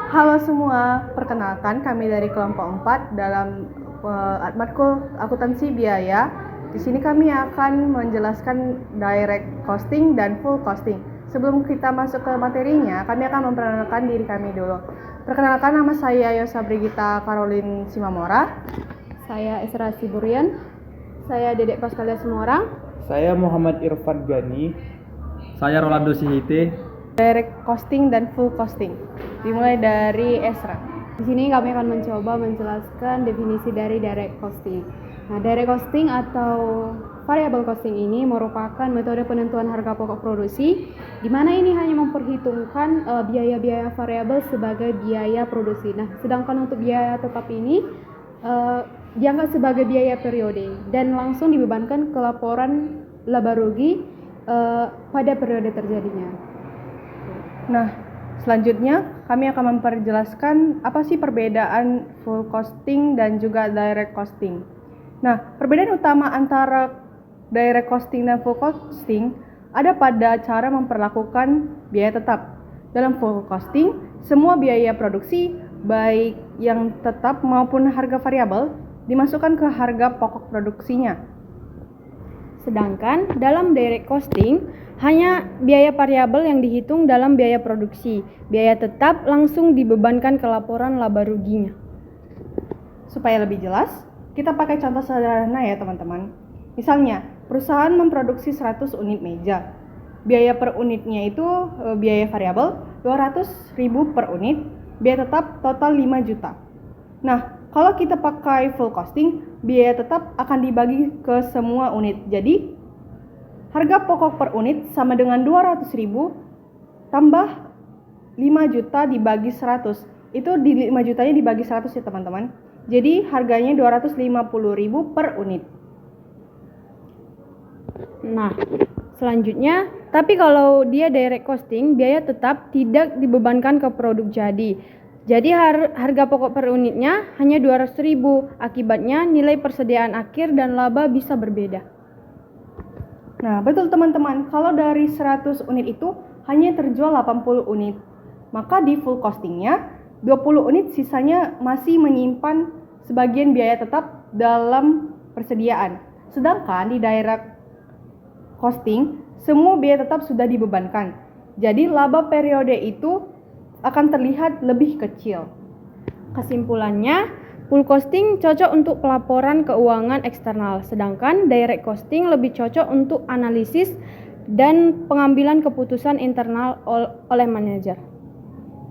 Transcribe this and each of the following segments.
Halo semua, perkenalkan kami dari kelompok 4 dalam matkul akuntansi biaya. Di sini kami akan menjelaskan direct costing dan full costing. Sebelum kita masuk ke materinya, kami akan memperkenalkan diri kami dulu. Perkenalkan, nama saya Yosa Brigita Caroline Simamora. Saya Esra Siburian. Saya Dedek Paskalia Semorang. Saya Muhammad Irfan Gani. Saya Rolando Sihite. Direct costing dan full costing. Dimulai dari Esra. Di sini kami akan mencoba menjelaskan definisi dari direct costing. Nah, direct costing atau variable costing ini merupakan metode penentuan harga pokok produksi, di mana ini hanya memperhitungkan biaya-biaya variabel sebagai biaya produksi. Nah, sedangkan untuk biaya tetap ini dianggap sebagai biaya periode dan langsung dibebankan ke laporan laba rugi pada periode terjadinya. Nah, selanjutnya kami akan memperjelaskan apa sih perbedaan full costing dan juga direct costing. Nah, perbedaan utama antara direct costing dan full costing ada pada cara memperlakukan biaya tetap. Dalam full costing, semua biaya produksi, baik yang tetap maupun harga variabel, dimasukkan ke harga pokok produksinya. Sedangkan dalam direct costing, hanya biaya variabel yang dihitung dalam biaya produksi. Biaya tetap langsung dibebankan ke laporan laba ruginya. Supaya lebih jelas, kita pakai contoh sederhana ya teman-teman. Misalnya, perusahaan memproduksi 100 unit meja. Biaya per unitnya itu biaya variabel 200.000 per unit, biaya tetap total 5 juta. Nah, kalau kita pakai full costing, biaya tetap akan dibagi ke semua unit. Jadi, harga pokok per unit sama dengan 200.000 tambah 5 juta dibagi 100. Itu di 5 jutanya dibagi 100 ya teman-teman. Jadi harganya 250.000 per unit. Nah, selanjutnya, tapi kalau dia direct costing, biaya tetap tidak dibebankan ke produk jadi. Jadi harga pokok per unitnya hanya 200.000. Akibatnya nilai persediaan akhir dan laba bisa berbeda. Nah, betul teman-teman, kalau dari 100 unit itu hanya terjual 80 unit. Maka di full costingnya, 20 unit sisanya masih menyimpan sebagian biaya tetap dalam persediaan. Sedangkan di direct costing, semua biaya tetap sudah dibebankan. Jadi laba periode itu akan terlihat lebih kecil. Kesimpulannya, full costing cocok untuk pelaporan keuangan eksternal, sedangkan direct costing lebih cocok untuk analisis dan pengambilan keputusan internal oleh manajer.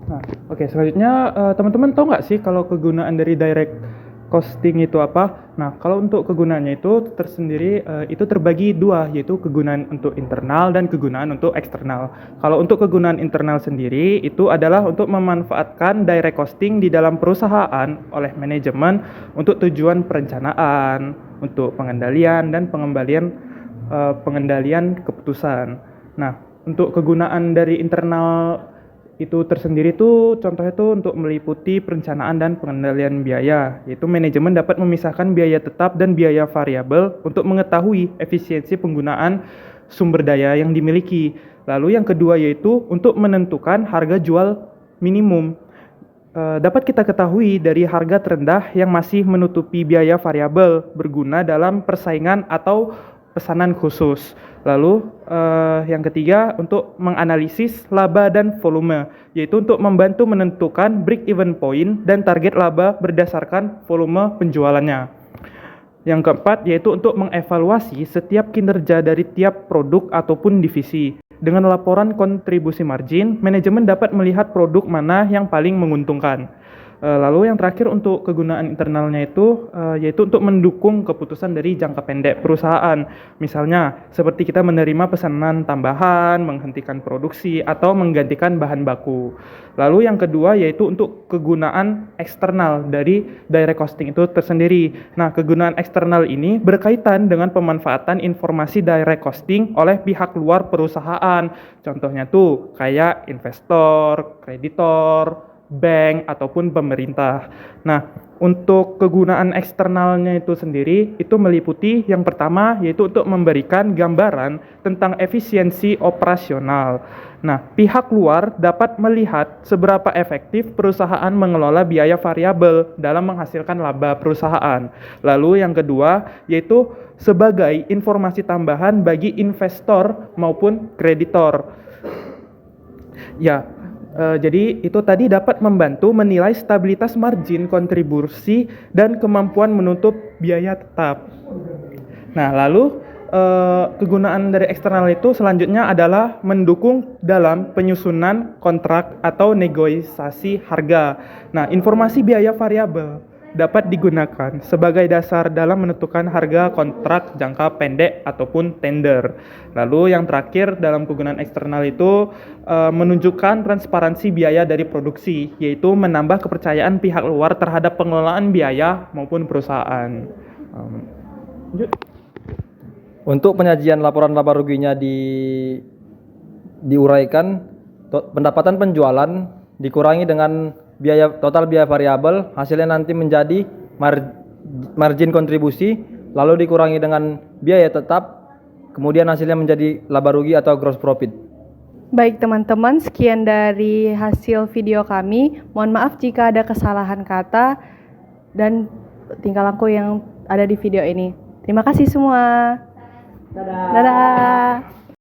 Nah, oke, selanjutnya teman-teman tahu nggak sih kalau kegunaan dari direct costing itu apa? Nah, kalau untuk kegunaannya itu tersendiri itu terbagi dua, yaitu kegunaan untuk internal dan kegunaan untuk eksternal. Kalau untuk kegunaan internal sendiri itu adalah untuk memanfaatkan direct costing di dalam perusahaan oleh manajemen untuk tujuan perencanaan, untuk pengendalian dan pengendalian keputusan. Nah, untuk kegunaan dari internal itu tersendiri tuh contohnya tuh untuk meliputi perencanaan dan pengendalian biaya, yaitu manajemen dapat memisahkan biaya tetap dan biaya variabel untuk mengetahui efisiensi penggunaan sumber daya yang dimiliki. Lalu yang kedua yaitu untuk menentukan harga jual minimum. Dapat kita ketahui dari harga terendah yang masih menutupi biaya variabel berguna dalam persaingan atau pesanan khusus. Lalu yang ketiga untuk menganalisis laba dan volume, yaitu untuk membantu menentukan break even point dan target laba berdasarkan volume penjualannya. Yang keempat yaitu untuk mengevaluasi setiap kinerja dari tiap produk ataupun divisi. Dengan laporan kontribusi margin, manajemen dapat melihat produk mana yang paling menguntungkan. Lalu yang terakhir untuk kegunaan internalnya itu yaitu untuk mendukung keputusan dari jangka pendek perusahaan. Misalnya seperti kita menerima pesanan tambahan, menghentikan produksi, atau menggantikan bahan baku. Lalu yang kedua yaitu untuk kegunaan eksternal dari direct costing itu tersendiri. Nah, kegunaan eksternal ini berkaitan dengan pemanfaatan informasi direct costing oleh pihak luar perusahaan. Contohnya tuh kayak investor, kreditor, bank, ataupun pemerintah. Nah, untuk kegunaan eksternalnya itu sendiri, itu meliputi yang pertama yaitu untuk memberikan gambaran tentang efisiensi operasional. Nah, pihak luar dapat melihat seberapa efektif perusahaan mengelola biaya variabel dalam menghasilkan laba perusahaan. Lalu yang kedua yaitu sebagai informasi tambahan bagi investor maupun kreditor. Ya, jadi itu tadi dapat membantu menilai stabilitas margin kontribusi dan kemampuan menutup biaya tetap. Nah, lalu kegunaan dari eksternal itu selanjutnya adalah mendukung dalam penyusunan kontrak atau negosiasi harga. Nah, informasi biaya variabel dapat digunakan sebagai dasar dalam menentukan harga kontrak jangka pendek ataupun tender. Lalu yang terakhir dalam kegunaan eksternal itu menunjukkan transparansi biaya dari produksi, yaitu menambah kepercayaan pihak luar terhadap pengelolaan biaya maupun perusahaan. Lanjut. Untuk penyajian laporan laba ruginya diuraikan, pendapatan penjualan dikurangi dengan total biaya variabel, hasilnya nanti menjadi margin kontribusi, lalu dikurangi dengan biaya tetap, kemudian hasilnya menjadi laba rugi atau gross profit. Baik teman-teman, sekian dari hasil video kami. Mohon maaf jika ada kesalahan kata dan tingkah laku yang ada di video ini. Terima kasih semua. Dadah. Dadah.